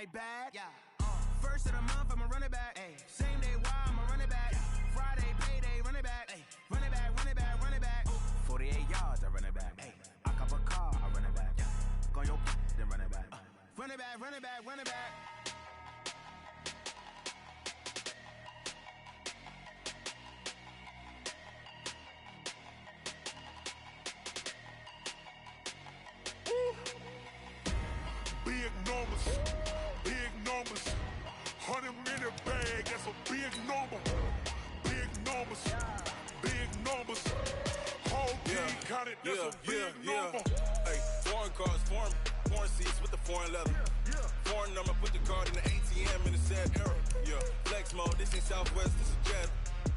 my bad. Yeah. First of the month, I'ma run it back. Ay. Same day, why I'ma run it back. Yeah. Friday, payday, run it back. Ay. Run it back, run it back, run it back. 48 yards, I run it back. Ay. I cop a car, I run it back. Yeah. Go on your then run it back. Run it back, run it back, run it back. Big numbers, 100 in the bag, that's a big number. Big numbers, whole team counted, that's a big number. Hey, foreign cars, foreign seats with the foreign leather. Foreign number, put the card in the ATM in the sad era. Yeah, flex mode, this ain't Southwest, this is jet.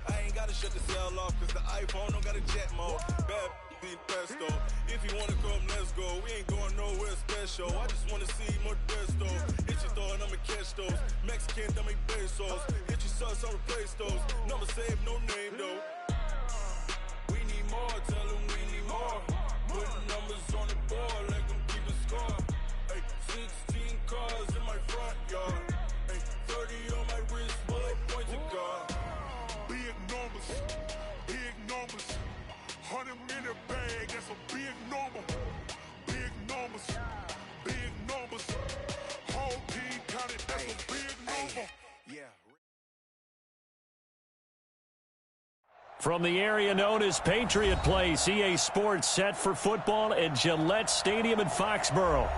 I ain't gotta shut the cell off, cause the iPhone don't got a jet mode. Bad pesto. If you wanna come, let's go. We ain't going nowhere special. I just wanna see more desto. Hit your thought, I'ma catch those. Mexican, dummy pesos. Hit your sauce, I'll replace those. Number save, no name though. We need more, tell them we need more. Putting numbers on the board, like them keep a score. Hey, 16 cars in my front yard. Hey, 30 on my wrist, while I point to God. Big numbers, 100 in the bag, that's a big number. Big numbers, whole team counted, that's a big number. Yeah. From the area known as Patriot Place, EA Sports set for football at Gillette Stadium in Foxborough.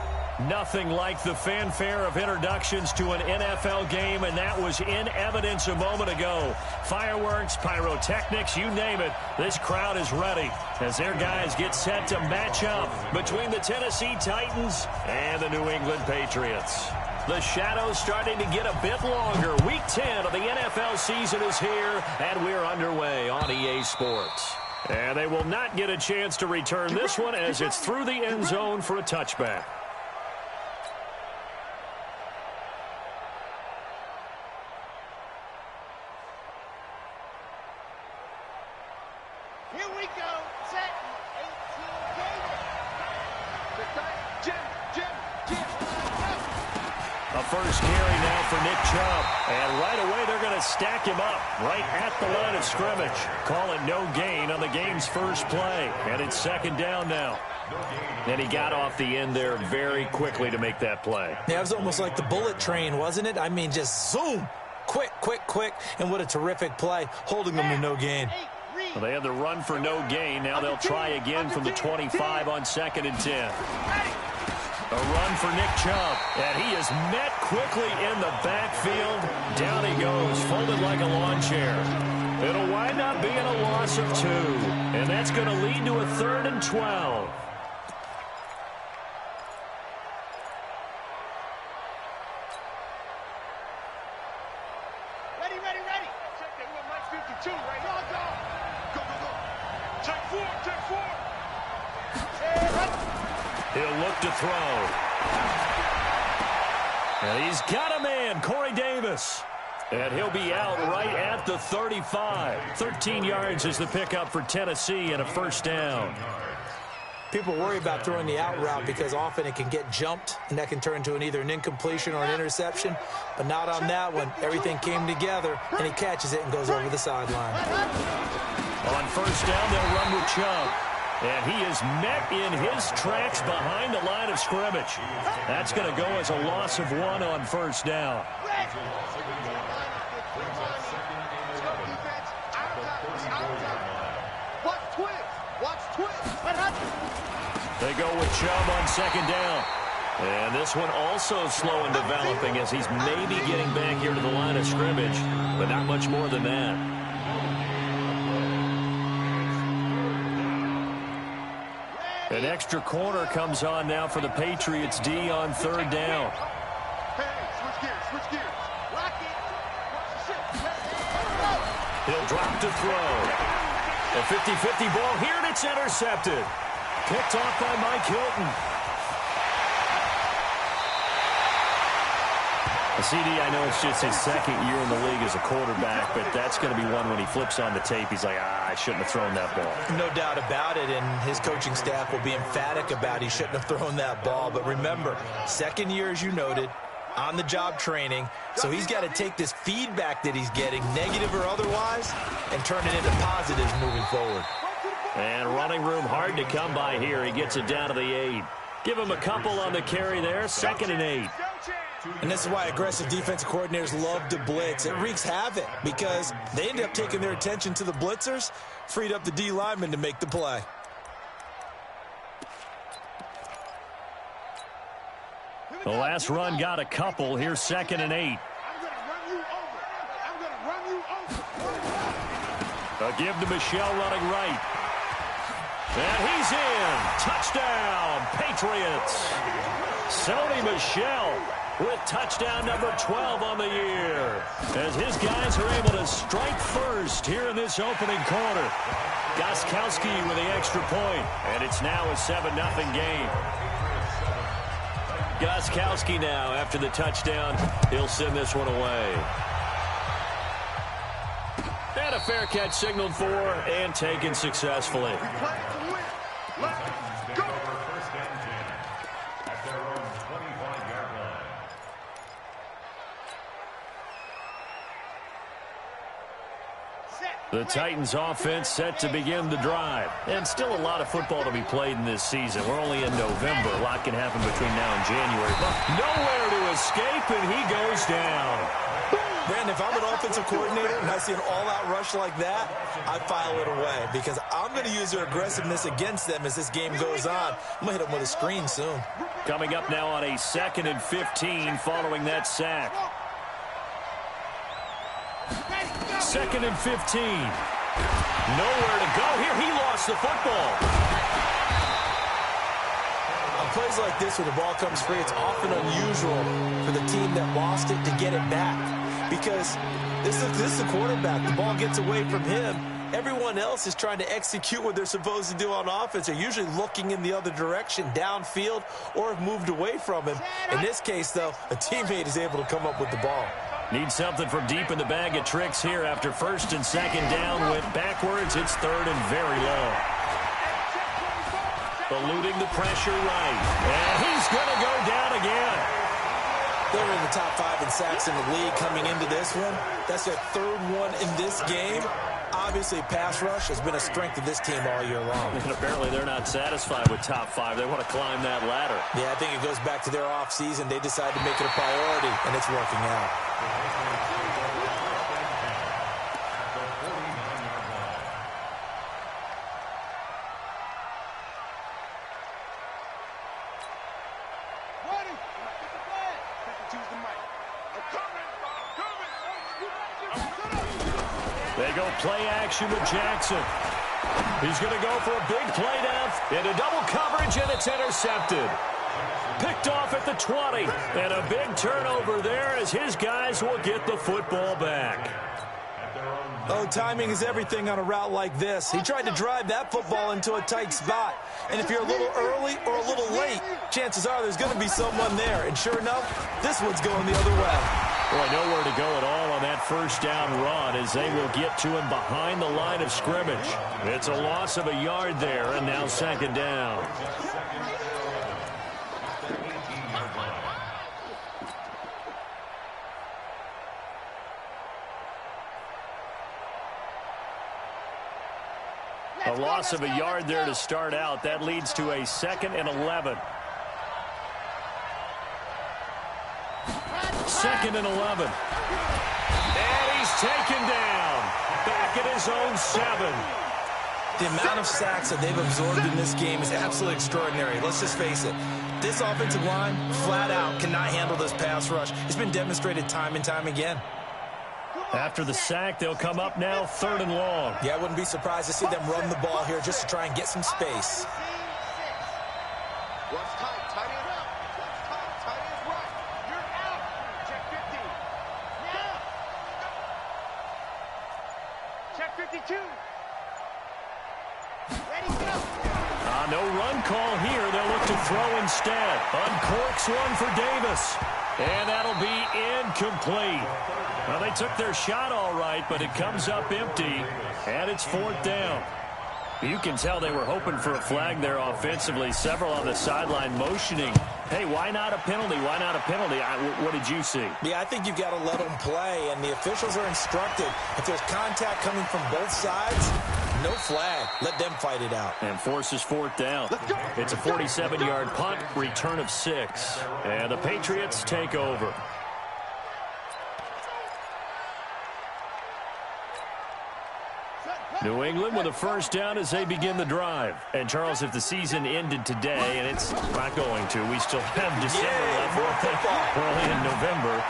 Nothing like the fanfare of introductions to an NFL game, and that was in evidence a moment ago. Fireworks, pyrotechnics, you name it. This crowd is ready as their guys get set to match up between the Tennessee Titans and the New England Patriots. The shadows starting to get a bit longer. Week 10 of the NFL season is here, and we're underway on EA Sports. And they will not get a chance to return this one as it's through the end zone for a touchback. Here we go. Set. 18 Jim. A first carry now for Nick Chubb. And right away they're going to stack him up right at the line of scrimmage. Call it no gain on the game's first play. And it's second down now. And he got off the end there very quickly to make that play. Yeah, it was almost like the bullet train, wasn't it? I mean, just zoom. Quick. And what a terrific play, holding them to no gain. Well, they had the run for no gain. Now they'll try again from the 25 on 2nd and 10. A run for Nick Chubb, and he is met quickly in the backfield. Down he goes, folded like a lawn chair. It'll wind up being a loss of 2, and that's going to lead to a 3rd and 12. Ready. Check that. We got Mike 52, right? Go. Check 4. He'll look to throw. And he's got a man, Corey Davis. And he'll be out right at the 35. 13 yards is the pickup for Tennessee and a first down. People worry about throwing the out route because often it can get jumped, and that can turn into either an incompletion or an interception. But not on that one. Everything came together, and he catches it and goes over the sideline. On first down, they'll run with Chubb. And he is met in his tracks behind the line of scrimmage. That's going to go as a loss of 1 on first down. They go with Chubb on second down. And this one also slow in developing as he's maybe getting back here to the line of scrimmage, but not much more than that. An extra corner comes on now for the Patriots D on third down. Switch gears. Lock it. He'll drop to throw. A 50-50 ball here, and it's intercepted. Picked off by Mike Hilton. CD, I know it's just his second year in the league as a quarterback, but that's going to be one when he flips on the tape, he's like, I shouldn't have thrown that ball. No doubt about it, and his coaching staff will be emphatic about he shouldn't have thrown that ball. But remember, second year, as you noted, on-the-job training. So he's got to take this feedback that he's getting, negative or otherwise, and turn it into positives moving forward. And running room hard to come by here. He gets it down to the 8. Give him a couple on the carry there. 2nd and 8. And this is why aggressive defensive coordinators love to blitz. It wreaks havoc because they end up taking their attention to the blitzers, freed up the D lineman to make the play. The last run got a couple. Here's 2nd and 8. A give to Michelle running right. And he's in. Touchdown, Patriots. Sony Michel with touchdown number 12 on the year, as his guys are able to strike first here in this opening quarter. Gostkowski with the extra point, and it's now a 7-0 game. Gostkowski now, after the touchdown, he'll send this one away. And a fair catch signaled for and taken successfully. The Titans offense set to begin the drive. And still a lot of football to be played in this season. We're only in November. A lot can happen between now and January. But nowhere to escape, and he goes down. Brandon, if I'm an offensive coordinator and I see an all-out rush like that, I file it away because I'm going to use their aggressiveness against them as this game goes on. I'm going to hit them with a screen soon. Coming up now on a 2nd and 15 following that sack. 2nd and 15. Nowhere to go here. He lost the football. On plays like this where the ball comes free, it's often unusual for the team that lost it to get it back. Because this is the quarterback. The ball gets away from him. Everyone else is trying to execute what they're supposed to do on offense. They're usually looking in the other direction, downfield, or have moved away from him. In this case, though, a teammate is able to come up with the ball. Need something from deep in the bag of tricks here after 1st and 2nd down. Went backwards. It's 3rd and very low. Eluding the pressure right. And he's going to go down again. They're in the top 5 in sacks in the league coming into this one. That's their 3rd one in this game. Obviously, pass rush has been a strength of this team all year long. And apparently they're not satisfied with top 5. They want to climb that ladder. Yeah, I think it goes back to their offseason. They decided to make it a priority, and it's working out. They go play action with Jackson. He's going to go for a big play down into double coverage, and it's intercepted. Picked off at the 20, and a big turnover there as his guys will get the football back. Oh, timing is everything on a route like this. He tried to drive that football into a tight spot. And if you're a little early or a little late, chances are there's going to be someone there. And sure enough, this one's going the other way. Boy, nowhere to go at all on that 1st down run as they will get to him behind the line of scrimmage. It's a loss of a yard there, and now 2nd down. A loss of a yard there to start out. That leads to a 2nd and 11. 2nd and 11. And he's taken down. Back at his own 7. The amount of sacks that they've absorbed in this game is absolutely extraordinary. Let's just face it. This offensive line, flat out, cannot handle this pass rush. It's been demonstrated time and time again. After the sack, they'll come up now 3rd and long. Yeah, I wouldn't be surprised to see them run the ball here just to try and get some space. No run call here. They'll look to throw instead. Uncorks one for Davis. And that'll be incomplete. Well, they took their shot all right, but it comes up empty. And it's 4th down. You can tell they were hoping for a flag there offensively. Several on the sideline motioning, hey, why not a penalty? Why not a penalty? What did you see? Yeah, I think you've got to let them play, and the officials are instructed. If there's contact coming from both sides, no flag. Let them fight it out. And forces fourth down. It's a 47-yard punt, return of 6. And the Patriots take over. New England with a first down as they begin the drive. And, Charles, if the season ended today, and it's not going to, we still have December left, early in November,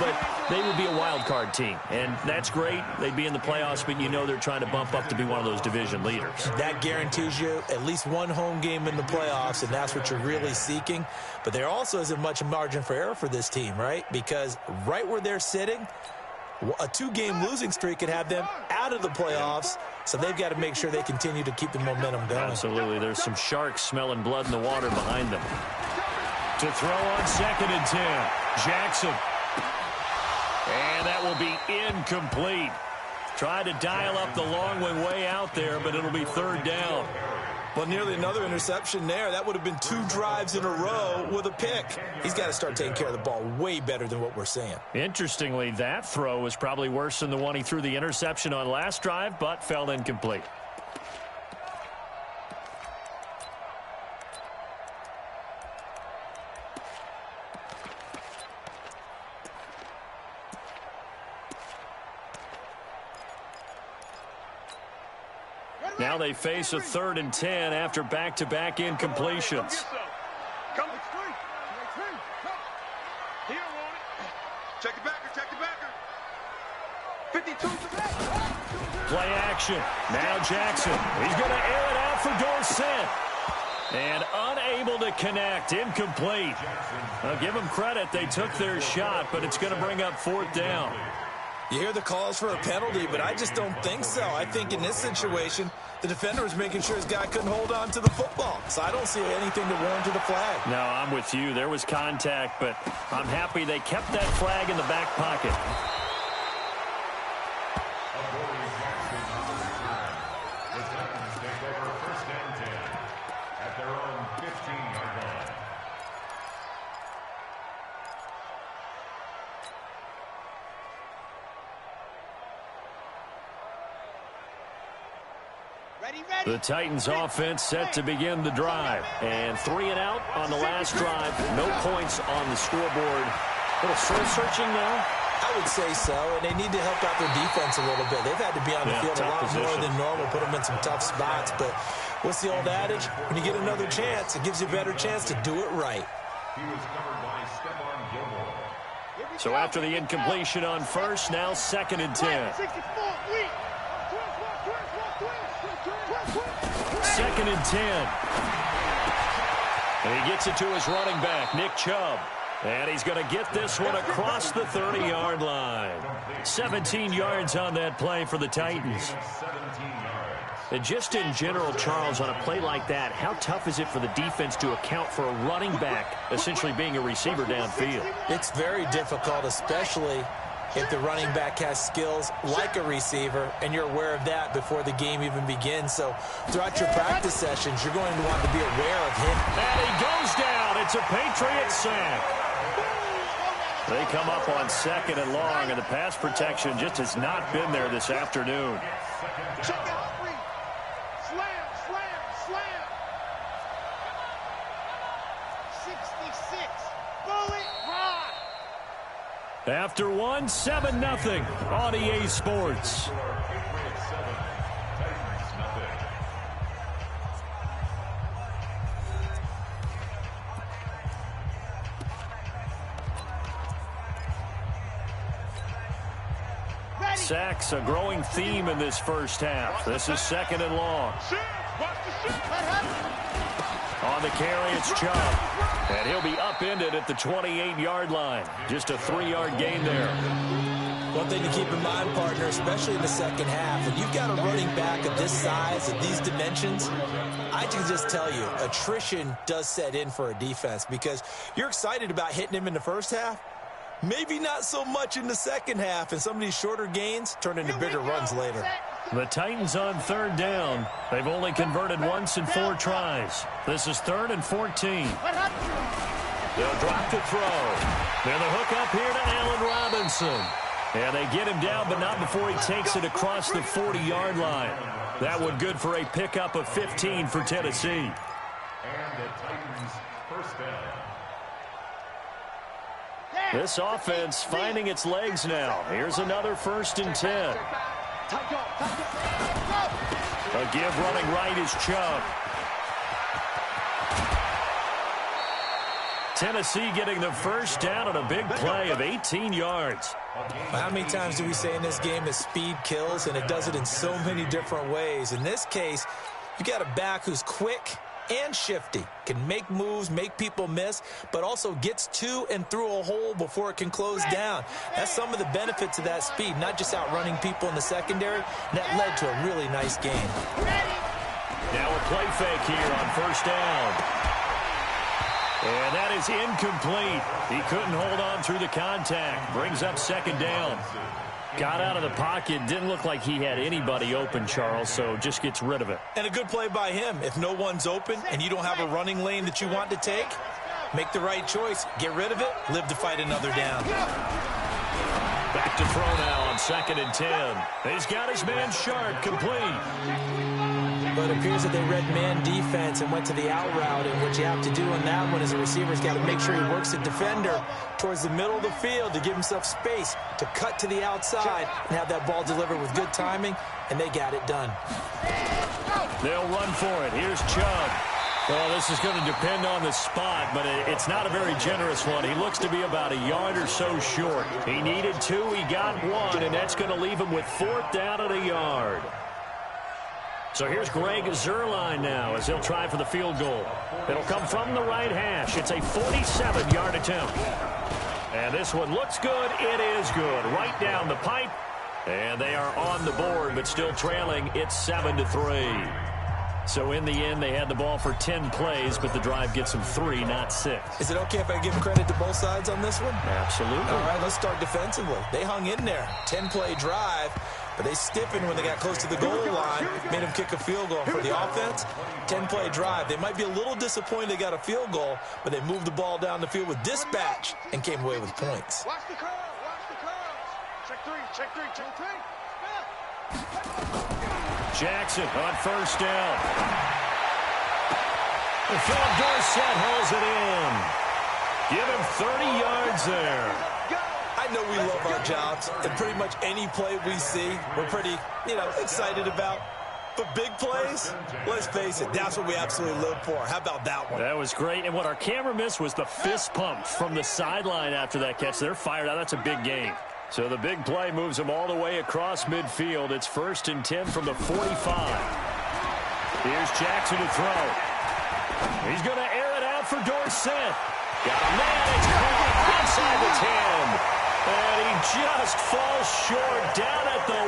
but they would be a wild card team. And that's great. They'd be in the playoffs, but you know they're trying to bump up to be one of those division leaders. That guarantees you at least one home game in the playoffs, and that's what you're really seeking. But there also isn't much margin for error for this team, right? Because right where they're sitting, a 2-game losing streak could have them out of the playoffs, so they've got to make sure they continue to keep the momentum going. Absolutely. There's some sharks smelling blood in the water behind them. To throw on 2nd and 10. Jackson. And that will be incomplete. Tried to dial up the long way out there, but it'll be 3rd down. Well, nearly another interception there. That would have been 2 drives in a row with a pick. He's got to start taking care of the ball way better than what we're seeing. Interestingly, that throw was probably worse than the one he threw the interception on last drive, but fell incomplete. Now they face a 3rd and 10 after back-to-back incompletions. Come. He don't want it. Check the backer, check the backer. 52 to back. Play action. Now Jackson. He's going to air it out for Dorsett. And unable to connect. Incomplete. I'll give them credit. They took their shot, but it's going to bring up 4th down. You hear the calls for a penalty, but I just don't think so. I think in this situation, the defender was making sure his guy couldn't hold on to the football. So I don't see anything to warrant a flag. No, I'm with you. There was contact, but I'm happy they kept that flag in the back pocket. The Titans offense set to begin the drive. And 3 and out on the last drive. No points on the scoreboard. A little soul-searching now? I would say so, and they need to help out their defense a little bit. They've had to be on the field a lot more than normal, put them in some tough spots. But what's the old adage? When you get another chance, it gives you a better chance to do it right. So after the incompletion on first, now 2nd and 10. 2nd and 10. And he gets it to his running back, Nick Chubb. And he's going to get this one across the 30-yard line. 17 yards on that play for the Titans. And just in general, Charles, on a play like that, how tough is it for the defense to account for a running back essentially being a receiver downfield? It's very difficult, especially if the running back has skills like a receiver, and you're aware of that before the game even begins. So throughout your practice sessions, you're going to want to be aware of him. And he goes down. It's a Patriot sack. They come up on 2nd and long, and the pass protection just has not been there this afternoon. Check out. Slam, slam, slam. 66. Bullet rock. After one, 7-0 on EA Sports. Sacks, a growing theme in this first half. This is 2nd and long. On the carry, it's Chubb. And he'll be upended at the 28-yard line. Just a 3-yard gain there. One thing to keep in mind, partner, especially in the second half, when you've got a running back of this size, of these dimensions, I can just tell you, attrition does set in for a defense because you're excited about hitting him in the first half. Maybe not so much in the second half, and some of these shorter gains turn into bigger runs later. The Titans on 3rd down. They've only converted once in 4 tries. This is 3rd and 14. They'll drop to throw. They're the hook up here to Allen Robinson. And they get him down, but not before he takes it across the 40-yard line. That one good for a pickup of 15 for Tennessee. And the Titans first down. This offense finding its legs now. Here's another 1st and 10. A give running right is Chubb. Tennessee getting the 1st down on a big play of 18 yards. How many times do we say in this game that speed kills, and it does it in so many different ways? In this case, you got a back who's quick and shifty, can make moves, make people miss, but also gets to and through a hole before it can close down. That's some of the benefits of that speed, not just outrunning people in the secondary. And that led to a really nice game. Now a play fake here on 1st down. And that is incomplete. He couldn't hold on through the contact. Brings up 2nd down. Got out of the pocket. Didn't look like he had anybody open, Charles, so just gets rid of it. And a good play by him. If no one's open and you don't have a running lane that you want to take, make the right choice. Get rid of it. Live to fight another down. Back to throw now on 2nd and 10. He's got his man Sharp complete. But it appears that they read man defense and went to the out route, and what you have to do on that one is a receiver's got to make sure he works the defender towards the middle of the field to give himself space to cut to the outside and have that ball delivered with good timing, and they got it done. They'll run for it. Here's Chubb. Well, this is going to depend on the spot, but it's not a very generous one. He looks to be about a yard or so short. He needed 2, he got 1, and that's going to leave him with 4th down and a yard. So here's Greg Zuerlein now as he'll try for the field goal. It'll come from the right hash. It's a 47-yard attempt. And this one looks good. It is good. Right down the pipe. And they are on the board, but still trailing. It's 7-3. So in the end, they had the ball for 10 plays, but the drive gets them 3, not 6. Is it okay if I give credit to both sides on this one? Absolutely. All right, let's start defensively. They hung in there. 10-play drive. But they stiffened when they got close to the goal line, made them kick a field goal. For the offense, 10-play drive. They might be a little disappointed they got a field goal, but they moved the ball down the field with dispatch and came away with points. Watch the curl. Watch the curl. Check 3. Check 3. Check 3. Jackson on 1st down. And Philip Dorsett holds it in. Give him 30 yards there. I know we love our jobs, and pretty much any play we see, we're pretty, excited about. But big plays, let's face it, that's what we absolutely live for. How about that one? That was great, and what our camera missed was the fist pump from the sideline after that catch. They're fired out. That's a big game. So the big play moves them all the way across midfield. It's 1st and 10 from the 45. Here's Jackson to throw. He's going to air it out for Dorsett. Got a man. It's caught inside the 10. And he just falls short down at the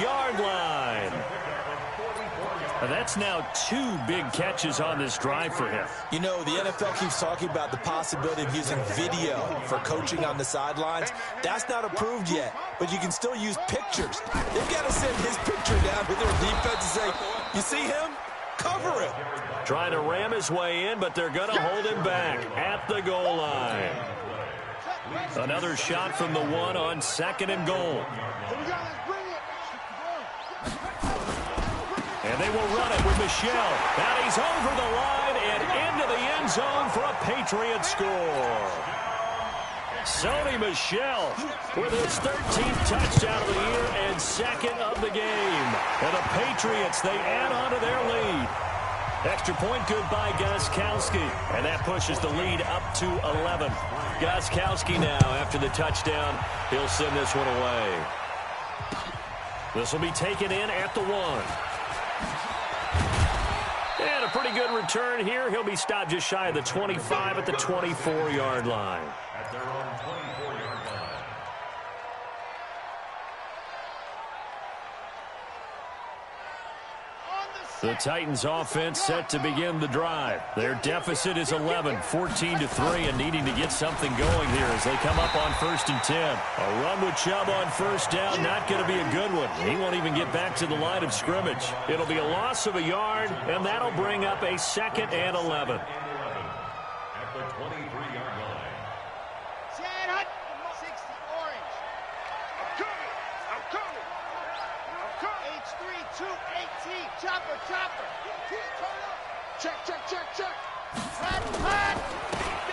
1-yard line. And that's now 2 big catches on this drive for him. You know, the NFL keeps talking about the possibility of using video for coaching on the sidelines. That's not approved yet, but you can still use pictures. They've got to send his picture down to their defense and say, you see him? Cover it. Trying to ram his way in, but they're going to hold him back at the goal line. Another shot from the 1 on 2nd and goal. And they will run it with Michel. And he's over the line and into the end zone for a Patriot score. Sony Michel with his 13th touchdown of the year and 2nd of the game. And the Patriots, they add on to their lead. Extra point good by Gostkowski. And that pushes the lead up to 11. Gostkowski now, after the touchdown, he'll send this one away. This will be taken in at the 1. And a pretty good return here. He'll be stopped just shy of the 25 at the 24-yard line. At their own 24-yard line. The Titans offense set to begin the drive. Their deficit is 11, 14-3, and needing to get something going here as they come up on 1st and 10. A run with Chubb on 1st down, not going to be a good one. He won't even get back to the line of scrimmage. It'll be a loss of a yard, and that'll bring up a 2nd and 11. At the 23-yard line. Chad Hunt, 60 orange. I'm coming. H3-218. Chopper. Check. Hut.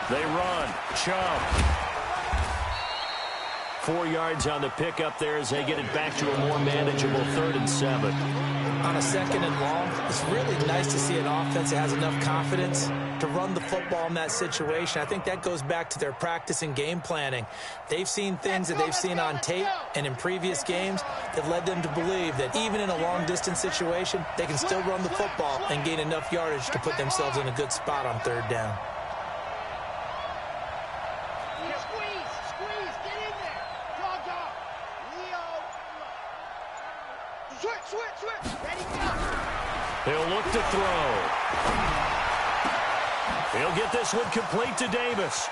They run. Chubb. 4 yards on the pickup there as they get it back to a more manageable 3rd and 7. On a 2nd and long, it's really nice to see an offense that has enough confidence to run the football in that situation. I think that goes back to their practice and game planning. They've seen things that they've seen on tape and in previous games that led them to believe that even in a long-distance situation, they can still run the football and gain enough yardage to put themselves in a good spot on 3rd down. Squeeze, get in there. Dog. Leo. Switch. Ready, go. He'll look to throw. He'll get this one complete to Davis.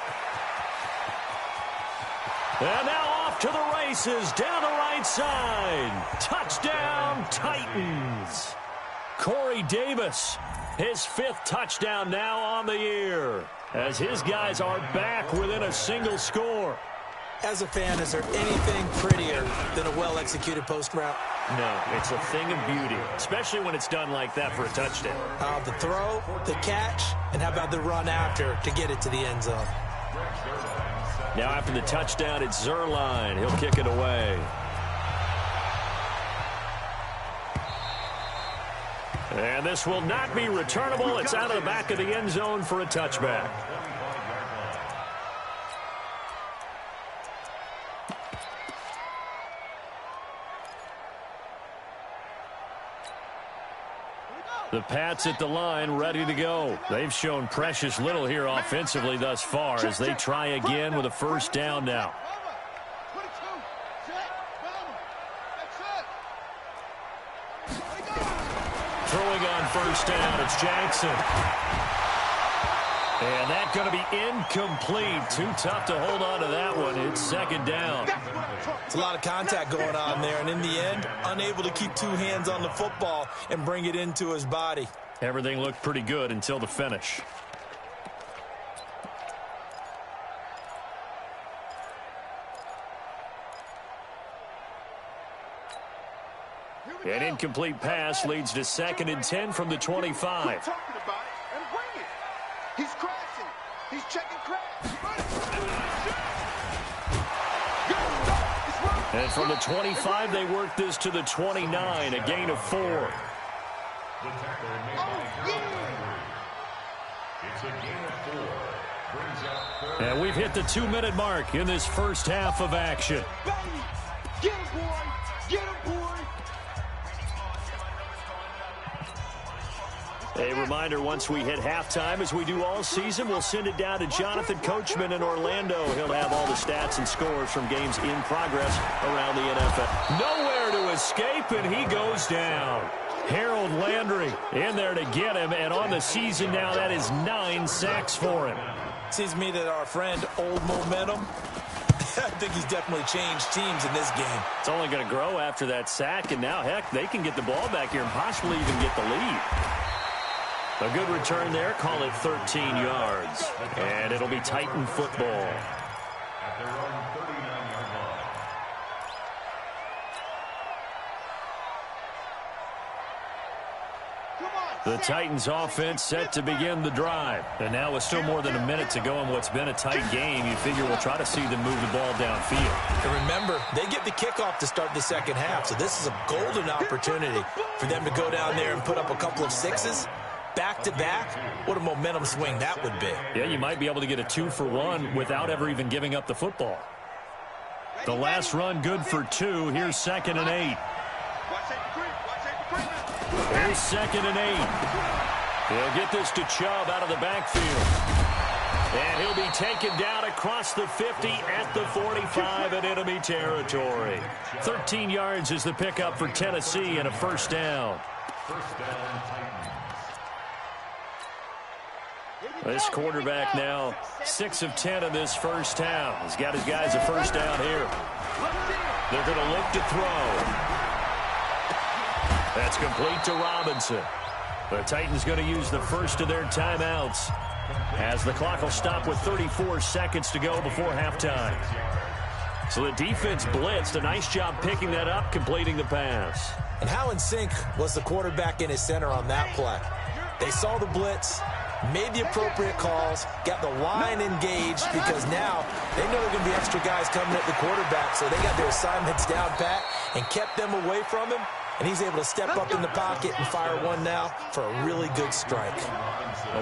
And now off to the races down the right side. Touchdown, Titans. Corey Davis, his 5th touchdown now on the year, as his guys are back within a single score. As a fan, is there anything prettier than a well-executed post route? No, it's a thing of beauty, especially when it's done like that for a touchdown. The throw, the catch, and how about the run after to get it to the end zone? Now after the touchdown, it's Zerline. He'll kick it away. And this will not be returnable. It's out of the back of the end zone for a touchback. The Pats at the line, ready to go. They've shown precious little here offensively thus far as they try again with a 1st down now. Throwing on 1st down, it's Jackson. And that's going to be incomplete. Too tough to hold on to that one. It's 2nd down. It's a lot of contact going on there, and in the end, unable to keep 2 hands on the football and bring it into his body. Everything looked pretty good until the finish. An incomplete pass leads to 2nd and 10 from the 25. He's crashing. He's checking crash. And from the 25, they work this to the 29, a gain of 4. The tackle made by Howard. It's a gain of 4. Brings up 3rd. And we've hit the 2-minute mark in this first half of action. Get him, boy. Get him, boy. A reminder, once we hit halftime, as we do all season, we'll send it down to Jonathan Coachman in Orlando. He'll have all the stats and scores from games in progress around the NFL. Nowhere to escape, and he goes down. Harold Landry in there to get him, and on the season now, that is 9 sacks for him. Seems to me that our friend, Old Momentum, I think he's definitely changed teams in this game. It's only going to grow after that sack, and now, heck, they can get the ball back here and possibly even get the lead. A good return there, call it 13 yards. And it'll be Titan football. At their own 39-yard line. The Titans offense set to begin the drive. And now with still more than a minute to go in what's been a tight game, you figure we'll try to see them move the ball downfield. And remember, they get the kickoff to start the 2nd half, so this is a golden opportunity for them to go down there and put up a couple of 6s. Back-to-back, what a momentum swing that would be. Yeah, you might be able to get a 2-for-1 without ever even giving up the football. The last run good for 2. Here's 2nd and 8. Here's 2nd and 8. He'll get this to Chubb out of the backfield. And he'll be taken down across the 50 at the 45 in enemy territory. 13 yards is the pickup for Tennessee and a 1st down. First down, Titans. This quarterback now 6 of 10 in this first half. He's got his guys a first down here. They're going to look to throw. That's complete to Robinson. The Titans going to use the first of their timeouts as the clock will stop with 34 seconds to go before halftime. So the defense blitzed. A nice job picking that up, completing the pass. And how in sync was the quarterback and his center on that play? They saw the blitz, made the appropriate calls, got the line engaged because now they know there are going to be extra guys coming at the quarterback, so they got their assignments down pat and kept them away from him, and he's able to step up in the pocket and fire one now for a really good strike.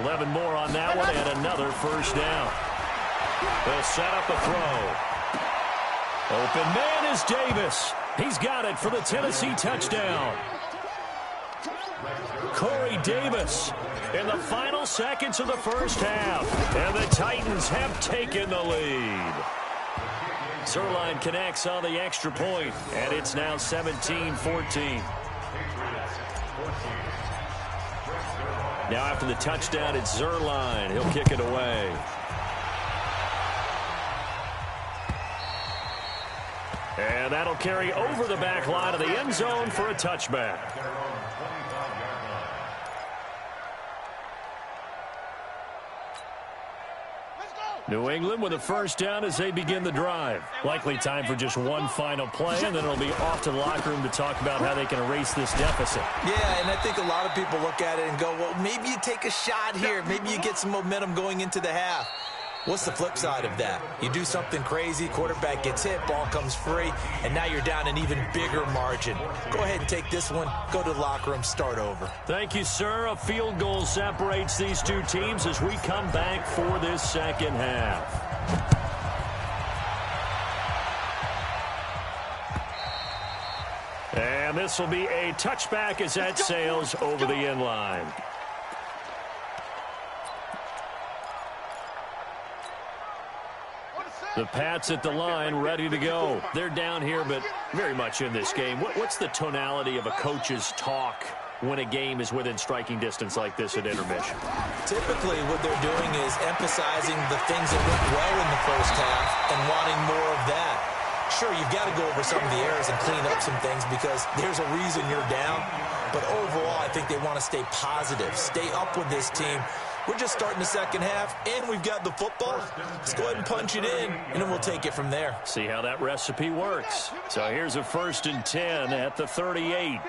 11 more on that one and another first down. They'll set up a throw. Open man is Davis. He's got it for the Tennessee touchdown. Corey Davis in the final seconds of the first half. And the Titans have taken the lead. Zerline connects on the extra point, and it's now 17-14. Now after the touchdown, it's Zerline. He'll kick it away. And that'll carry over the back line of the end zone for a touchback. New England with a first down as they begin the drive. Likely time for just one final play, and then it'll be off to the locker room to talk about how they can erase this deficit. Yeah, and I think a lot of people look at it and go, well, maybe you take a shot here. Maybe you get some momentum going into the half. What's the flip side of that? You do something crazy, quarterback gets hit, ball comes free, and now you're down an even bigger margin. Go ahead and take this one, go to the locker room, start over. Thank you, sir. A field goal separates these two teams as we come back for this second half. And this will be a touchback as that sails over the end line. The Pats at the line, ready to go. They're down here, but very much in this game. What's the tonality of a coach's talk when a game is within striking distance like this at intermission? Typically, what they're doing is emphasizing the things that went well in the first half and wanting more of that. Sure, you've got to go over some of the errors and clean up some things because there's a reason you're down. But overall, I think they want to stay positive, stay up with this team. We're just starting the second half, and we've got the football. Let's go ahead and punch it in, and then we'll take it from there. See how that recipe works. So here's a 1st and 10 at the 38. Watch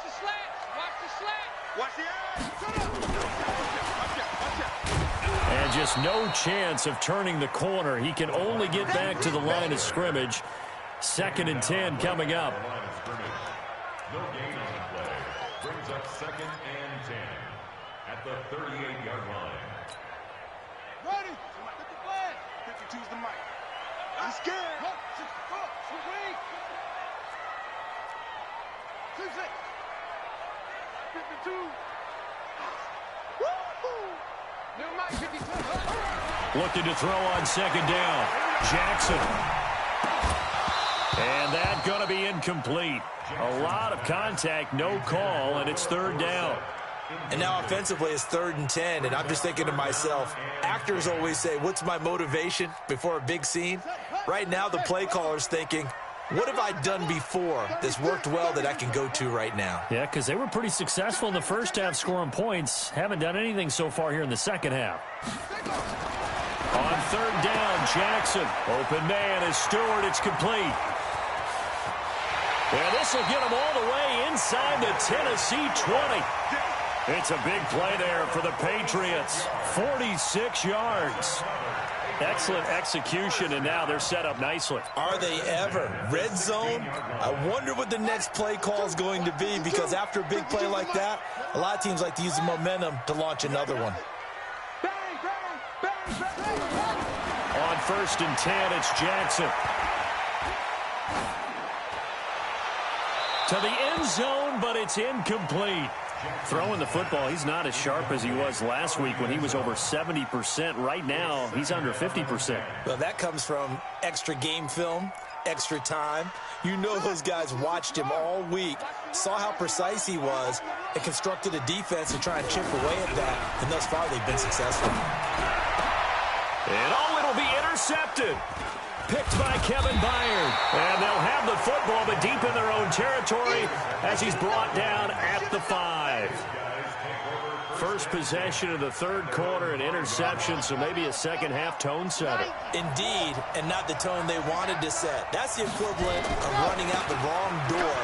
the slant. Watch the slant. Watch the And just no chance of turning the corner. He can only get back to the line of scrimmage. 2nd and 10 coming up. No gain on the play. Brings up 2nd and 10 at the 38-yard line. Ready. Get the flag. 52's the mic. I'm scared. Look, 64. Sweet. 26. 52. Woo! New mic, 52. Looking to throw on 2nd down. Jackson. And that's going to be incomplete. A lot of contact, no call, and it's 3rd down. And now offensively it's 3rd and 10, and I'm just thinking to myself, actors always say, what's my motivation before a big scene? Right now the play caller's thinking, what have I done before that's worked well that I can go to right now? Yeah, because they were pretty successful in the first half scoring points. Haven't done anything so far here in the second half. On 3rd down, Jackson. Open man is Stewart. It's complete. And this will get him all the way inside the Tennessee 20. It's a big play there for the Patriots. 46 yards. Excellent execution, and now they're set up nicely. Are they ever? Red zone? I wonder what the next play call is going to be, because after a big play like that, a lot of teams like to use the momentum to launch another one. On 1st and 10, it's Jackson. To the end zone, but it's incomplete. Throwing the football, he's not as sharp as he was last week when he was over 70%. Right now, he's under 50%. Well, that comes from extra game film, extra time. You know those guys watched him all week, saw how precise he was, and constructed a defense to try and chip away at that. And thus far, they've been successful. And it'll be intercepted. Picked by Kevin Byard. And they'll have the football, but deep in their own territory as he's brought down at the 5. First possession of the third quarter, an interception, so maybe a second-half tone setter. Indeed, and not the tone they wanted to set. That's the equivalent of running out the wrong door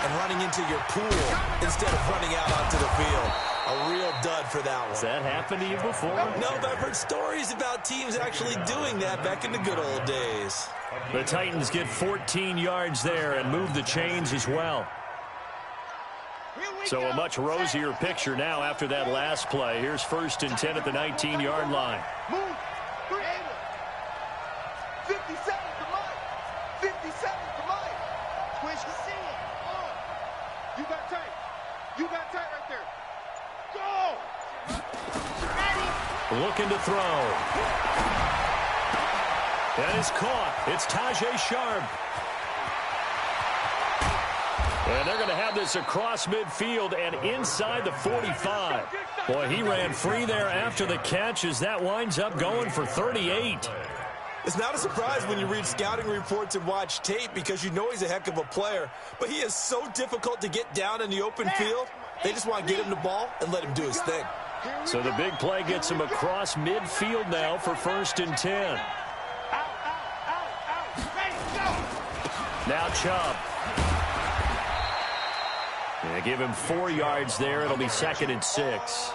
and running into your pool instead of running out onto the field. A real dud for that one. Has that happened to you before? No, but I've heard stories about teams actually doing that back in the good old days. The Titans get 14 yards there and move the chains as well. So a much rosier picture now after that last play. Here's 1st and 10 at the 19-yard line. Move. 50 seconds to Mike. 50 seconds to Mike. Twitch, you see it. You got tight. You got tight right there. Go. Ready. Looking to throw. That is caught. It's Tajay Sharp. And they're going to have this across midfield and inside the 45. Boy, he ran free there after the catch as that winds up going for 38. It's not a surprise when you read scouting reports and watch tape because you know he's a heck of a player. But he is so difficult to get down in the open field. They just want to get him the ball and let him do his thing. So the big play gets him across midfield now for 1st and 10. Now Chubb. Yeah, give him 4 yards there. It'll be 2nd and 6.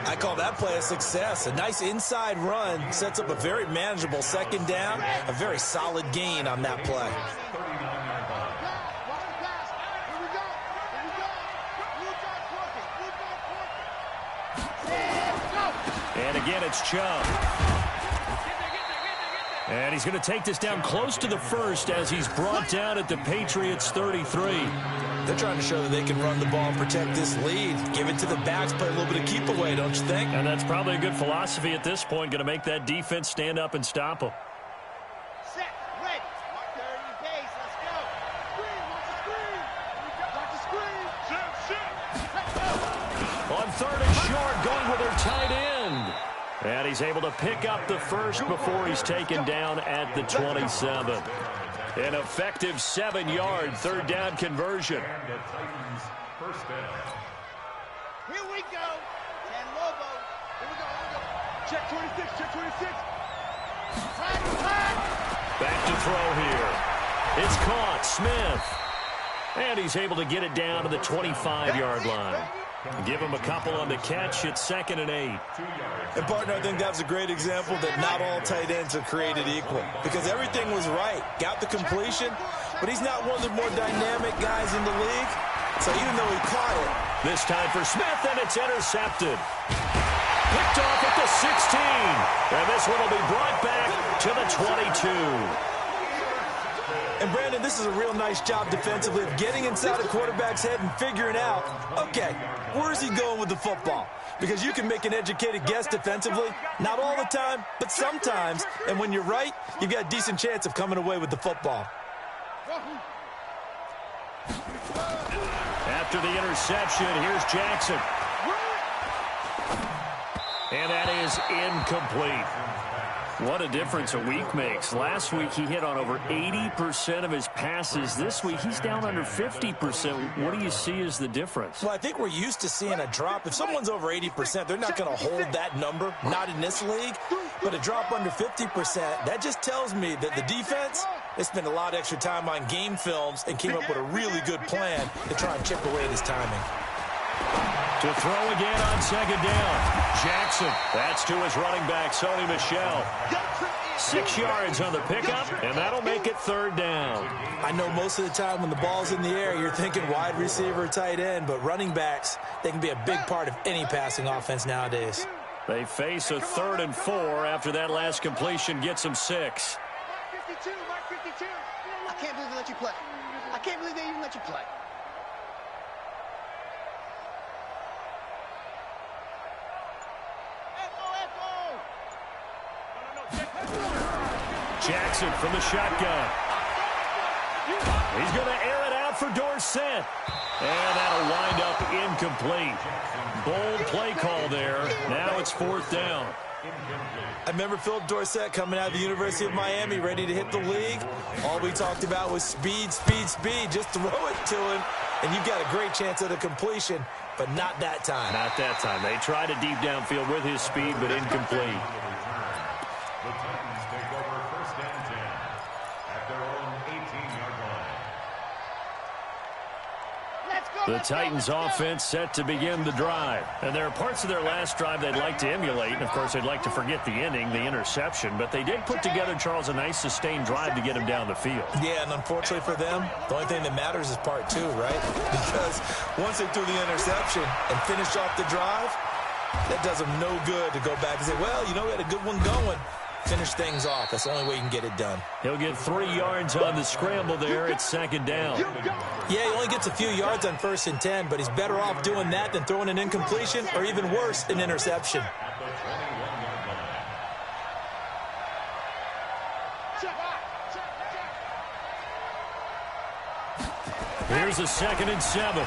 I call that play a success. A nice inside run sets up a very manageable 2nd down. A very solid gain on that play. And again, it's Chubb. And he's going to take this down close to the 1st as he's brought down at the Patriots' 33. They're trying to show that they can run the ball and protect this lead. Give it to the backs, play a little bit of keep away, don't you think? And that's probably a good philosophy at this point, going to make that defense stand up and stop them. Set, ready. Mark the early pace. Let's go. Screen, watch the screen. On 3rd and short, going with their tight end. And he's able to pick up the 1st before he's taken down at the 27. An effective 7-yard 3rd down conversion. Here we go. And Lobo. Here we go. Check 26. Check 26. Back to throw here. It's caught. Smith. And he's able to get it down to the 25-yard line. Give him a couple on the catch. It's 2nd and 8. And, partner, I think that was a great example that not all tight ends are created equal. Because everything was right. Got the completion, but he's not one of the more dynamic guys in the league. So even though he caught it. This time for Smith, and it's intercepted. Picked off at the 16. And this one will be brought back to the 22. And, Brandon, this is a real nice job defensively of getting inside a quarterback's head and figuring out, okay, where's he going with the football? Because you can make an educated guess defensively, not all the time, but sometimes. And when you're right, you've got a decent chance of coming away with the football. After the interception, here's Jackson. And that is incomplete. What a difference a week makes. Last week, he hit on over 80% of his passes. This week, he's down under 50%. What do you see as the difference? Well, I think we're used to seeing a drop. If someone's over 80%, they're not going to hold that number, not in this league. But a drop under 50%, that just tells me that the defense, they spent a lot of extra time on game films and came up with a really good plan to try and chip away at his timing. To throw again on 2nd down. Jackson. That's to his running back, Sony Michel. 6 yards on the pickup, and that'll make it 3rd down. I know most of the time when the ball's in the air, you're thinking wide receiver, tight end, but running backs, they can be a big part of any passing offense nowadays. They face a 3rd and 4 after that last completion gets them 6. Mark 52. I can't believe they let you play. I can't believe they even let you play. Jackson from the shotgun. He's going to air it out for Dorsett. And that'll wind up incomplete. Bold play call there. Now it's 4th down. I remember Phil Dorsett coming out of the University of Miami, ready to hit the league. All we talked about was speed, speed, speed. Just throw it to him, and you've got a great chance at a completion, but not that time. Not that time. They tried it deep downfield with his speed, but incomplete. The Titans take over 1st and 10 at their own 18-yard line. The Titans offense set to begin the drive. And there are parts of their last drive they'd like to emulate. And, of course, they'd like to forget the inning, the interception. But they did put together, Charles, a nice sustained drive to get him down the field. Yeah, and unfortunately for them, the only thing that matters is part 2, right? Because once they threw the interception and finished off the drive, that does them no good to go back and say, well, you know, we had a good one going. Finish things off. That's the only way you can get it done. He'll get 3 yards on the scramble there. It's 2nd down. Yeah, he only gets a few yards on 1st and 10, but he's better off doing that than throwing an incompletion or even worse, an interception. Here's a 2nd and 7.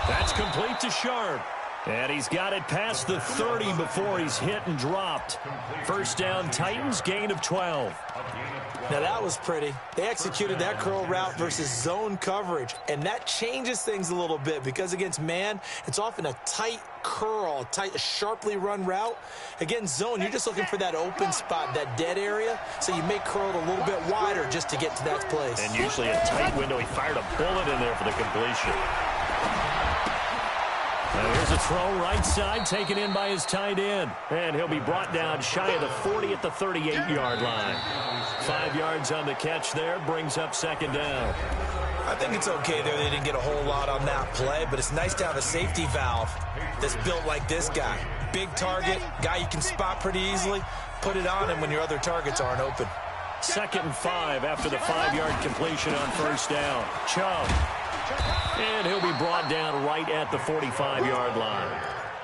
That's complete to Sharp. And he's got it past the 30 before he's hit and dropped. 1st down, Titans, gain of 12. Now, that was pretty. They executed that curl route versus zone coverage, and that changes things a little bit because against man, it's often a tight curl, a sharply run route. Against zone, you're just looking for that open spot, that dead area, so you make curl a little bit wider just to get to that place. And usually a tight window. He fired a bullet in there for the completion. Now here's a throw right side, taken in by his tight end. And he'll be brought down shy of the 40 at the 38-yard line. 5 yards on the catch there, brings up 2nd down. I think it's okay there. They didn't get a whole lot on that play, but it's nice to have a safety valve that's built like this guy. Big target, guy you can spot pretty easily. Put it on him when your other targets aren't open. 2nd and 5 after the 5-yard completion on 1st down. Chubb. And he'll be brought down right at the 45-yard line.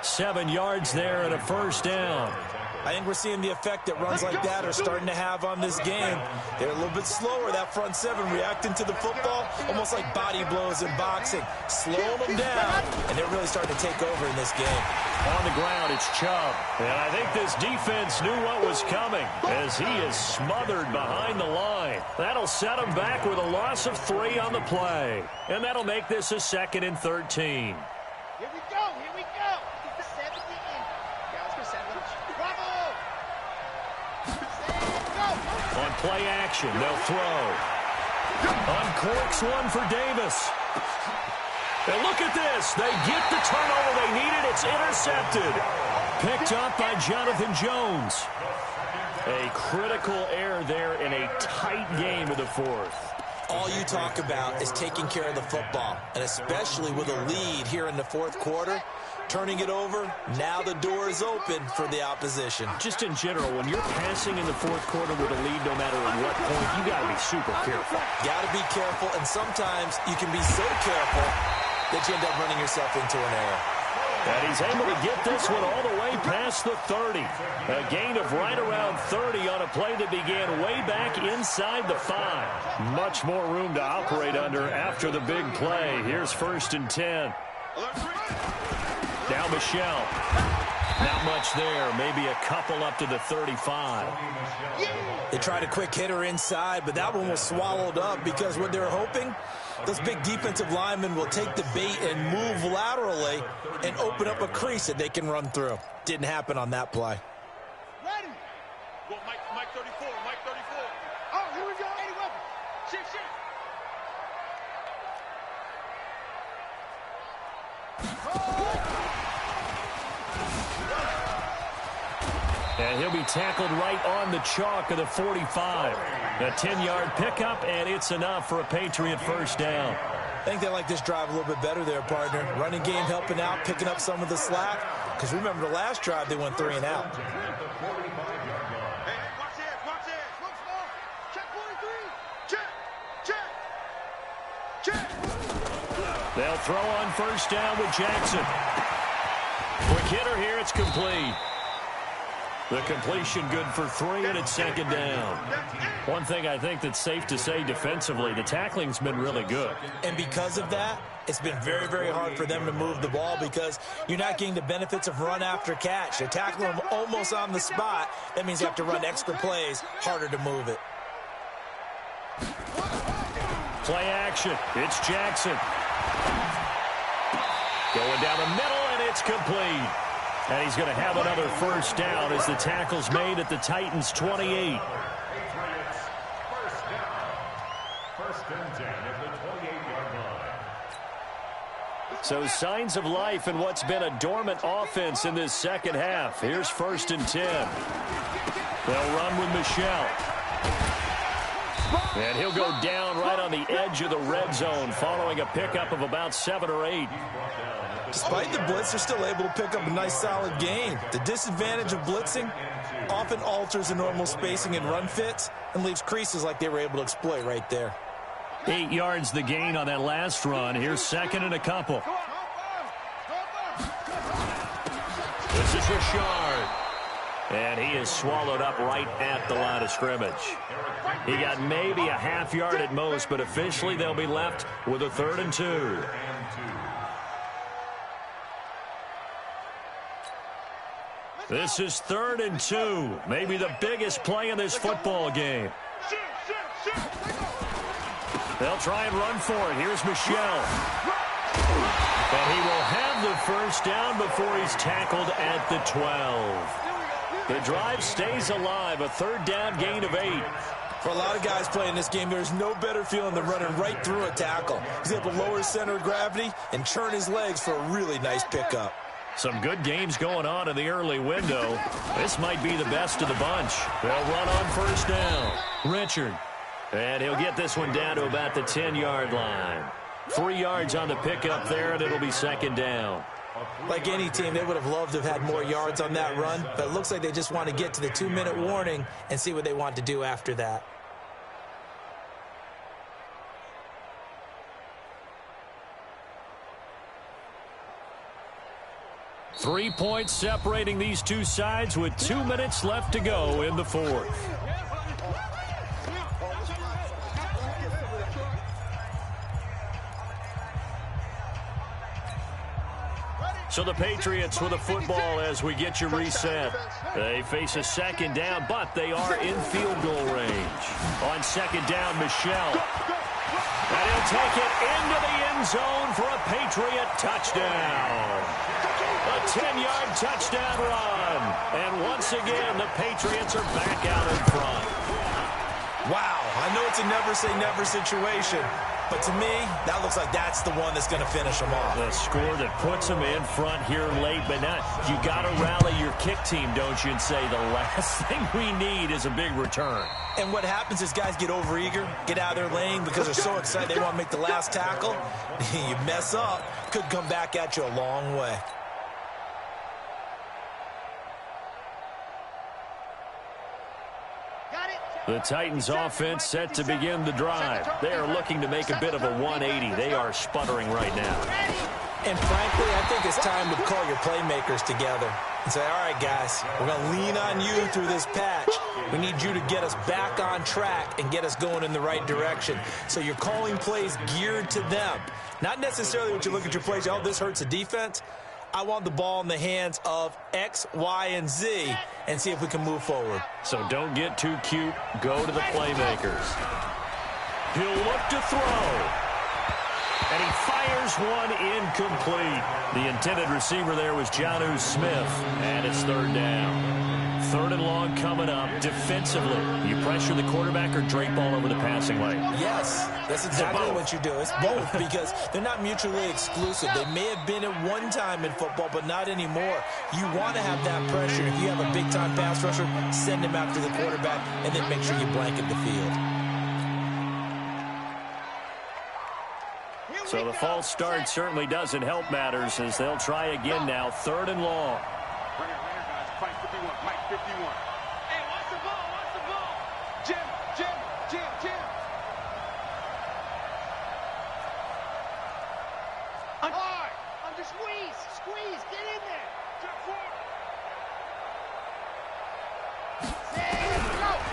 7 yards there and a 1st down. I think we're seeing the effect that runs like that are starting to have on this game. They're a little bit slower, that front 7, reacting to the football, almost like body blows in boxing. Slowing them down, and they're really starting to take over in this game. On the ground, it's Chubb. And I think this defense knew what was coming as he is smothered behind the line. That'll set him back with a loss of 3 on the play. And that'll make this a 2nd and 13. Here we go. Here we go. 70 in. Guys, for 7. Bravo. On play action, they'll throw. Uncorks one for Davis. And look at this. They get the turnover they needed. It's intercepted. Picked up by Jonathan Jones. A critical error there in a tight game of the 4th. All you talk about is taking care of the football, and especially with a lead here in the 4th quarter. Turning it over, now the door is open for the opposition. Just in general, when you're passing in the 4th quarter with a lead, no matter at what point, you got to be super careful. Got to be careful, and sometimes you can be so careful that you end up running yourself into an error. And he's able to get this one all the way past the 30. A gain of right around 30 on a play that began way back inside the 5. Much more room to operate under after the big play. Here's 1st and 10. Now Michelle. Not much there. Maybe a couple up to the 35. They tried a quick hitter inside, but that one was swallowed up because what they were hoping, those big defensive linemen will take the bait and move laterally and open up a crease that they can run through. Didn't happen on that play. Ready. Go, Mike 34. Mike 34. Oh, here we go. 81. Shit. And he'll be tackled right on the chalk of the 45. A 10-yard pickup, and it's enough for a Patriot 1st down. I think they like this drive a little bit better there, partner. Running game helping out, picking up some of the slack. Because remember, the last drive, they went 3 and out. Hey, watch this. Look small. Check 43. Check. They'll throw on 1st down with Jackson. Quick hitter here, it's complete. The completion good for 3, and it's second down. One thing I think that's safe to say defensively, the tackling's been really good. And because of that, it's been very, very hard for them to move the ball because you're not getting the benefits of run after catch. They're tackling them almost on the spot. That means you have to run extra plays, harder to move it. Play action. It's Jackson. Going down the middle, and it's complete. And he's going to have another first down as the tackle's made at the Titans' 28. Patriots, first down. First and 10 at the 28-yard line. So signs of life in what's been a dormant offense in this second half. Here's first and 10. They'll run with Michelle. And he'll go down right on the edge of the red zone following a pickup of about 7 or 8. Despite the blitz, they're still able to pick up a nice, solid gain. The disadvantage of blitzing often alters the normal spacing and run fits and leaves creases like they were able to exploit right there. 8 yards the gain on that last run. Here's second and a couple. This is Richard. And he is swallowed up right at the line of scrimmage. He got maybe a half yard at most, but officially they'll be left with a 3rd and 2. This is 3rd and 2. Maybe the biggest play in this football game. They'll try and run for it. Here's Michelle. And he will have the first down before he's tackled at the 12. The drive stays alive. A 3rd down gain of 8. For a lot of guys playing this game, there's no better feeling than running right through a tackle. He's able to lower his center of gravity and turn his legs for a really nice pickup. Some good games going on in the early window. This might be the best of the bunch. They'll run on first down. Richard. And he'll get this one down to about the 10-yard line. 3 yards on the pickup there, and it'll be second down. Like any team, they would have loved to have had more yards on that run, but it looks like they just want to get to the 2-minute warning and see what they want to do after that. Three points separating these two sides with 2 minutes left to go in the fourth. So the Patriots with the football as we get you reset. They face a second down, but they are in field goal range. On second down, Michelle. And he'll take it into the end zone for a Patriot touchdown. A 10-yard touchdown run. And once again, the Patriots are back out in front. Wow, I know it's a never-say-never situation, but to me, that looks like that's the one that's going to finish them off. The score that puts them in front here late, but not. You got to rally your kick team, don't you, and say the last thing we need is a big return. And what happens is guys get overeager, get out of their lane because they're so excited they want to make the last tackle. You mess up, could come back at you a long way. The Titans offense set to begin the drive. They are looking to make a bit of a 180. They are sputtering right now. And frankly, I think it's time to call your playmakers together and say, all right, guys, we're going to lean on you through this patch. We need you to get us back on track and get us going in the right direction. So you're calling plays geared to them. Not necessarily when you look at your plays, oh, this hurts the defense. I want the ball in the hands of X, Y, and Z and see if we can move forward. So don't get too cute. Go to the playmakers. He'll look to throw. And he fires one incomplete. The intended receiver there was Jonnu Smith. And it's 3rd down. 3rd and long coming up. Defensively, you pressure the quarterback or drape all over the passing lane? Yes, that's exactly what you do. It's both because they're not mutually exclusive. They may have been at one time in football, but not anymore. You want to have that pressure. If you have a big-time pass rusher, send him after the quarterback, and then make sure you blanket the field. So the false start certainly doesn't help matters as they'll try again now. 3rd and long. Mike 51, Mike 51. Hey, watch the ball, watch the ball. Jim. Hard. Under squeeze, get in there. Jump forward.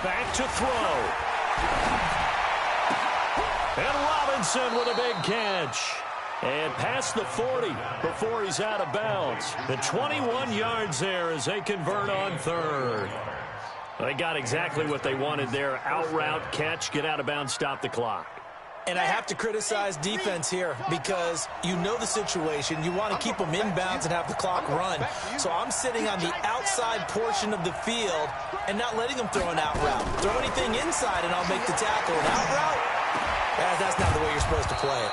Back to throw. And Robinson with a big catch. And past the 40 before he's out of bounds. The 21 yards there as they convert on third. They got exactly what they wanted there. Out route, catch, get out of bounds, stop the clock. And I have to criticize defense here because you know the situation. You want to keep them inbounds and have the clock run. So I'm sitting on the outside portion of the field and not letting them throw an out route. Throw anything inside and I'll make the tackle. An out route? That's not the way you're supposed to play it.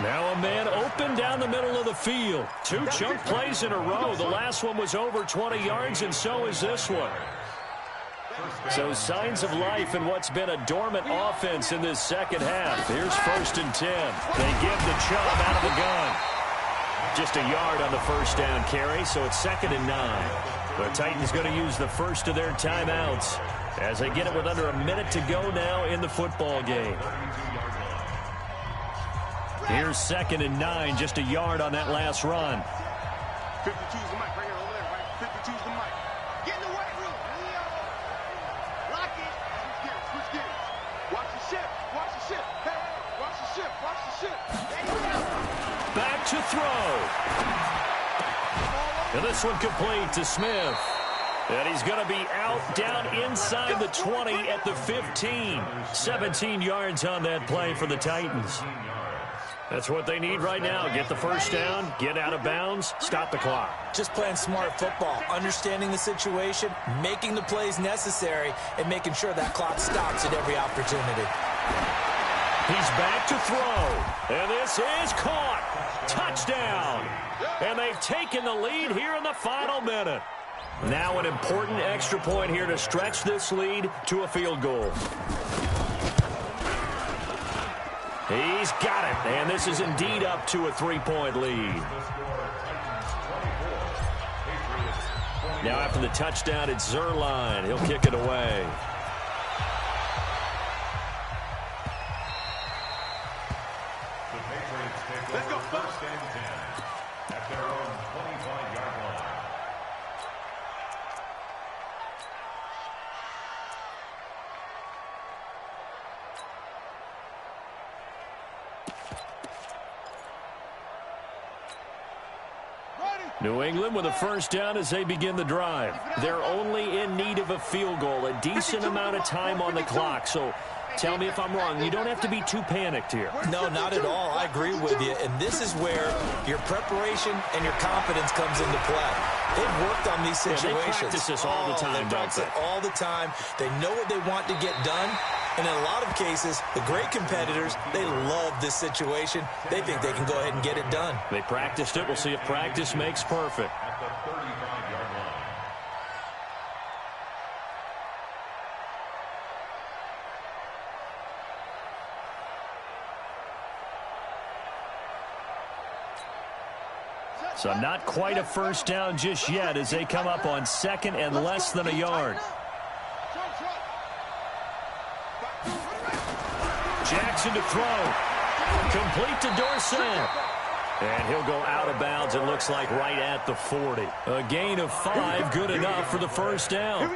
Now a man open down the middle of the field. 2 chunk plays in a row. The last one was over 20 yards, and so is this one. So signs of life in what's been a dormant offense in this second half. Here's 1st and 10. They give the Chubb out of the gun. Just a yard on the first down carry, so it's 2nd and 9. The Titans going to use the first of their timeouts as they get it with under a minute to go now in the football game. Here's 2nd and 9, just a yard on that last run. 52's the mic right here, over there, right? 52's the mic. Get in the weight room. Lock it. Switch gears. Watch the ship. Watch the ship. Hey, watch the ship. Watch the ship. There you go. Back to throw. And this one complete to Smith. And he's going to be out down inside the 20 at the 15. 17 yards on that play for the Titans. That's what they need right now. Get the first down, get out of bounds, stop the clock. Just playing smart football, understanding the situation, making the plays necessary, and making sure that clock stops at every opportunity. He's back to throw. And this is caught. Touchdown. And they've taken the lead here in the final minute. Now an important extra point here to stretch this lead to a field goal. He's got it, and this is indeed up to a 3-point lead. Now after the touchdown, it's Zerline. He'll kick it away. Let's go, 1st and 10 at their own 25-yard line. New England with a first down as they begin the drive. They're only in need of a field goal, a decent amount of time on the clock. So tell me if I'm wrong. You don't have to be too panicked here. No, not at all. I agree with you. And this is where your preparation and your confidence comes into play. They've worked on these situations. Yeah, they practice this all the time, they practice it all the time. They know what they want to get done. And in a lot of cases, the great competitors, they love this situation. They think they can go ahead and get it done. They practiced it. We'll see if practice makes perfect. At the 35-yard line. So not quite a first down just yet as they come up on 2nd and less than a yard. Jackson to throw. Complete to Dorsett. And he'll go out of bounds, it looks like, right at the 40. A gain of 5, good enough for the first down.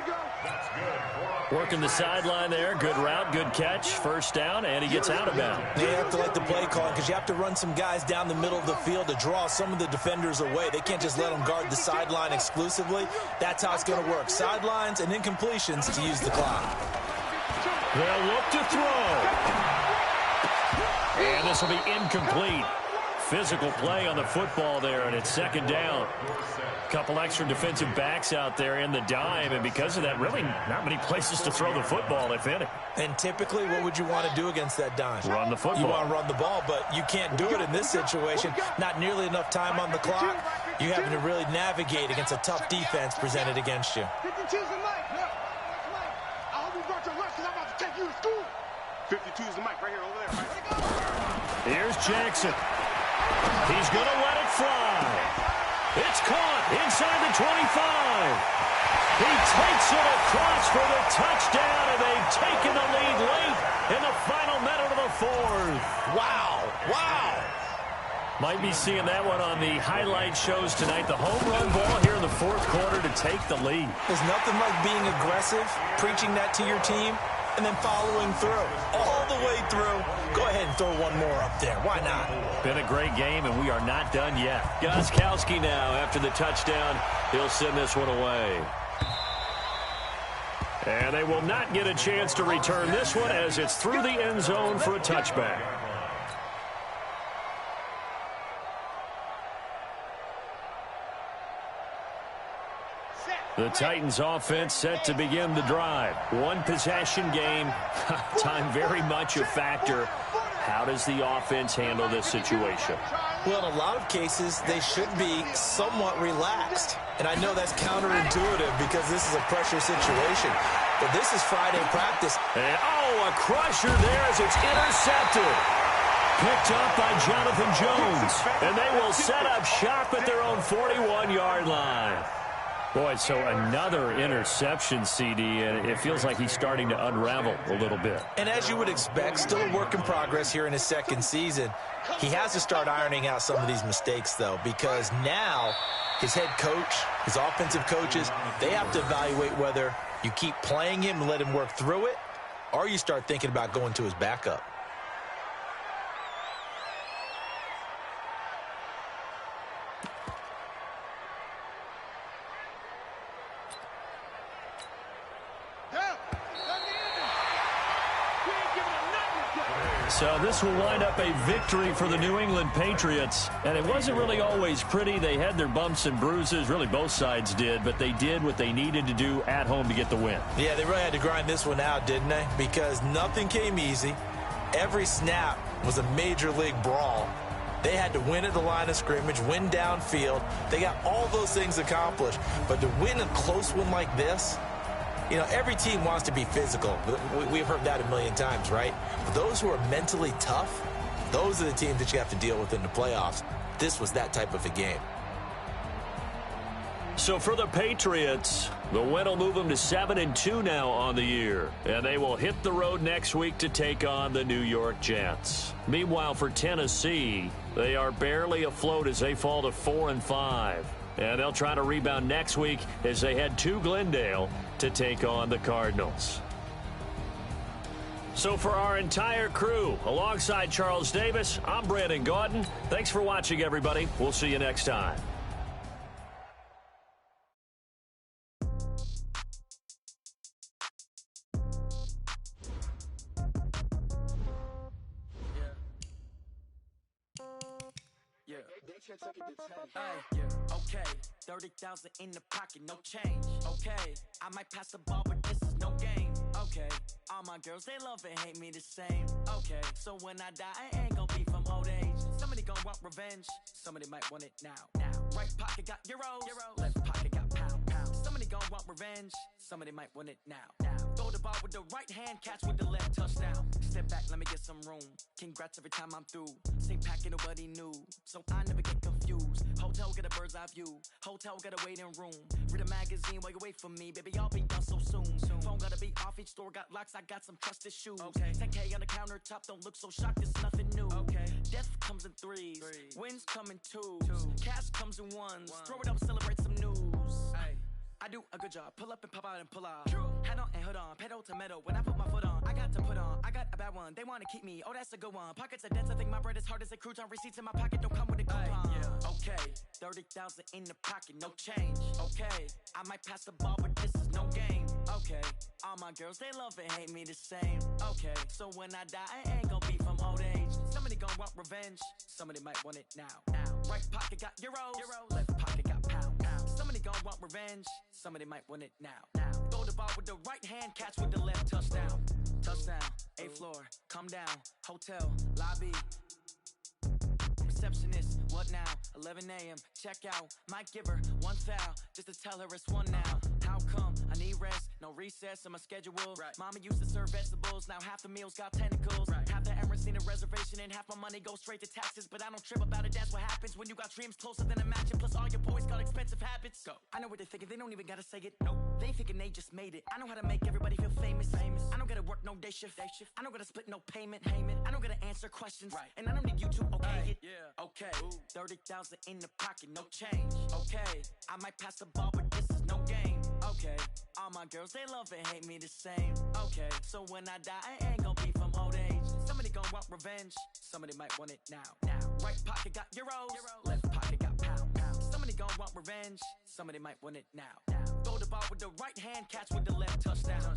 Working the sideline there. Good route, good catch. First down, and he gets out of bounds. They have to like the play call because you have to run some guys down the middle of the field to draw some of the defenders away. They can't just let them guard the sideline exclusively. That's how it's going to work. Sidelines and incompletions to use the clock. They'll look to throw. And this will be incomplete. Physical play on the football there, and it's 2nd down. Couple extra defensive backs out there in the dime, and because of that, really not many places to throw the football, if any. And typically, what would you want to do against that dime? Run the football. You want to run the ball, but you can't do it in this situation. Not nearly enough time on the clock. You having to really navigate against a tough defense presented against you. 52's the mic. I hope you brought your lunch because I'm about to take you to school. 52's the mic right here, over there. Right? Here's Jackson. He's going to let it fly. It's caught inside the 25. He takes it across for the touchdown, and they've taken the lead late in the final minute of the 4th. Wow. Wow. Might be seeing that one on the highlight shows tonight. The home run ball here in the fourth quarter to take the lead. There's nothing like being aggressive, preaching that to your team, and then following through. All the way through. Go ahead and throw one more up there. Why not? Been a great game, and we are not done yet. Gostkowski now, after the touchdown, he'll send this one away. And they will not get a chance to return this one as it's through the end zone for a touchback. The Titans offense set to begin the drive. One possession game. Time very much a factor. How does the offense handle this situation? Well, in a lot of cases, they should be somewhat relaxed. And I know that's counterintuitive because this is a pressure situation. But this is Friday practice. And, a crusher there as it's intercepted. Picked up by Jonathan Jones. And they will set up shop at their own 41-yard line. Boy, so another interception, CD, and it feels like he's starting to unravel a little bit. And as you would expect, still a work in progress here in his second season. He has to start ironing out some of these mistakes, though, because now his head coach, his offensive coaches, they have to evaluate whether you keep playing him and let him work through it, or you start thinking about going to his backup. So this will wind up a victory for the New England Patriots. And it wasn't really always pretty. They had their bumps and bruises. Really, both sides did. But they did what they needed to do at home to get the win. Yeah, they really had to grind this one out, didn't they? Because nothing came easy. Every snap was a major league brawl. They had to win at the line of scrimmage, win downfield. They got all those things accomplished. But to win a close one like this, you know, every team wants to be physical. We've heard that a million times, right? But those who are mentally tough, those are the teams that you have to deal with in the playoffs. This was that type of a game. So for the Patriots, the win will move them to 7-2 now on the year. And they will hit the road next week to take on the New York Jets. Meanwhile, for Tennessee, they are barely afloat as they fall to 4-5. And they'll try to rebound next week as they head to Glendale to take on the Cardinals. So for our entire crew, alongside Charles Davis, I'm Brandon Gaudin. Thanks for watching, everybody. We'll see you next time. Okay, 30,000 in the pocket, no change. Okay, I might pass the ball, but this is no game. Okay, all my girls, they love and hate me the same. Okay, so when I die, I ain't gonna be from old age. Somebody gonna want revenge, somebody might want it now. Right pocket got euros, left pocket got pounds. Somebody gonna want revenge, somebody might want it now. Throw the ball with the right hand, catch with the left, touchdown. Step back, let me get some room. Congrats every time I'm through. Same packet, nobody knew, so I never get confused. Hotel get a bird's eye view. Hotel got a waiting room. Read a magazine while you wait for me, baby. I'll be done so soon. Phone gotta be off. Each store got locks. I got some trusted shoes. Okay. 10K on the countertop. Don't look so shocked. It's nothing new. Okay. Death comes in threes. Wins come in twos. Cash comes in ones. Throw it up, celebrate some news. I do a good job. Pull up and pop out and pull out. Hat on and hood on. Pedal to metal. When I put my foot on, I got to put on. I got a bad one. They want to keep me. Oh, that's a good one. Pockets are dense. I think my bread is hard as a crouton. Receipts in my pocket don't come with a coupon. Okay. 30,000 in the pocket. No change. Okay. I might pass the ball, but this is no game. Okay. All my girls, they love and hate me the same. Okay. So when I die, I ain't gonna be from old age. Somebody gonna want revenge. Somebody might want it now. Right pocket got euros. Left pocket got pounds. Somebody gonna want revenge. Somebody might want it now. Throw the ball with the right hand, catch with the left, touchdown. Touchdown, 8th floor, come down, hotel, lobby. Receptionist, what now? 11 a.m., check out. Might give her one foul, just to tell her it's one now. How come? I need rest, no recess in my schedule. Mama used to serve vegetables, now half the meals got tentacles. Half the Emirates need a reservation and half my money goes straight to taxes. But I don't trip about it, that's what happens when you got dreams closer than a match. And plus all your boys got expensive habits. privates. Go. I know what they're thinking, they don't even gotta say it. Nope. They thinking they just made it. I know how to make everybody feel famous. I don't gotta work no day shift. I don't gotta split no payment. I don't gotta answer questions. Right. And I don't need you to okay it. Yeah. Okay. 30,000 in the pocket, no change. Okay. I might pass the ball, but this is no game. Okay. All my girls, they love and hate me the same. Okay. So when I die, I ain't gonna be from old age. Somebody gonna want revenge. Somebody might want it now. Right pocket got euros. Left pocket got pound. Somebody gonna want revenge. Somebody might want it now. Throw the ball with the right hand, catch with the left, touchdown.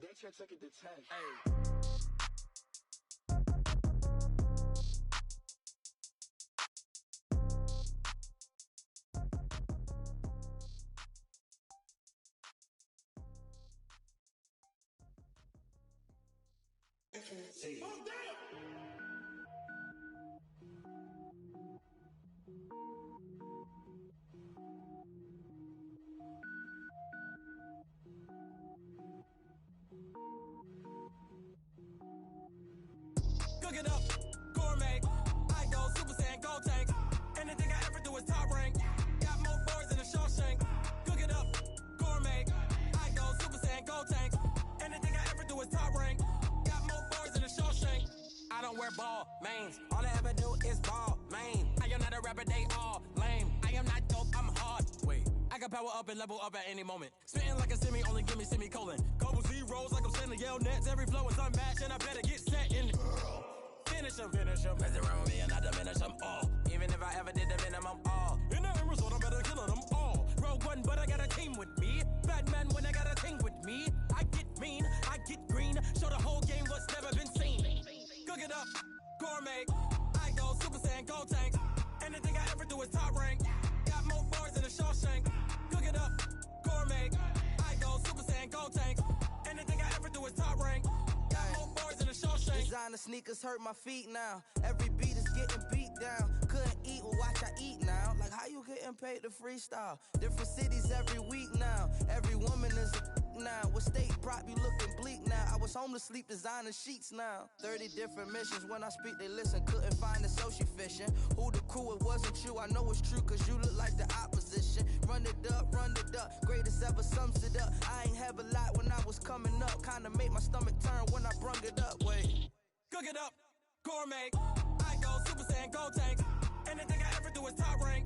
They check it to 10. Hey. Cook it up, gourmet. I go Super Saiyan, gold tank. Anything I ever do is top rank. Got more boards than a Shawshank. Cook it up, gourmet. I go Super Saiyan, gold tank. Anything I ever do is top rank. Got more boards than a Shawshank. I don't wear ball mains. All I ever do is ball main. I am not a rapper, they all lame. I am not dope, I'm hard. Wait, I can power up and level up at any moment. Spitting like a semi, only give me semicolon. Couple zeros like I'm sending yell nets. Every flow is unmatched and I better get set in. Finish them. Mess around with me and I diminish them all. Even if I ever did the minimum all. In the end result, I'm better killing them all. Rogue One, but I got a team with me. Batman when I got a thing with me. I get mean, I get green. Show the whole game what's never been seen. Cook it up, gourmet. I go Super Saiyan, gold tank. Anything I ever do is top rank. Got more bars than a Shawshank. Cook it up, gourmet. I go Super Saiyan, gold tank. Anything I ever do is top rank. Got more bars than a Shawshank. Designer sneakers hurt my feet now. Every beat is getting beat down. Couldn't eat, well watch I eat now. Like how you getting paid to freestyle? Different cities every week now. Every woman is a now. What state prop you looking bleak now? I was home to sleep designer sheets now. 30 different missions. When I speak they listen. Couldn't find it so she fishing. Who the crew, it wasn't you. I know it's true cause you look like the opposition. Run it up. Greatest ever sums it up. I ain't have a lot when I was coming up. Kinda made my stomach turn when I brung it up. Wait. Cook it up, gourmet. I go Super Saiyan, gold tank. Anything I ever do is top rank.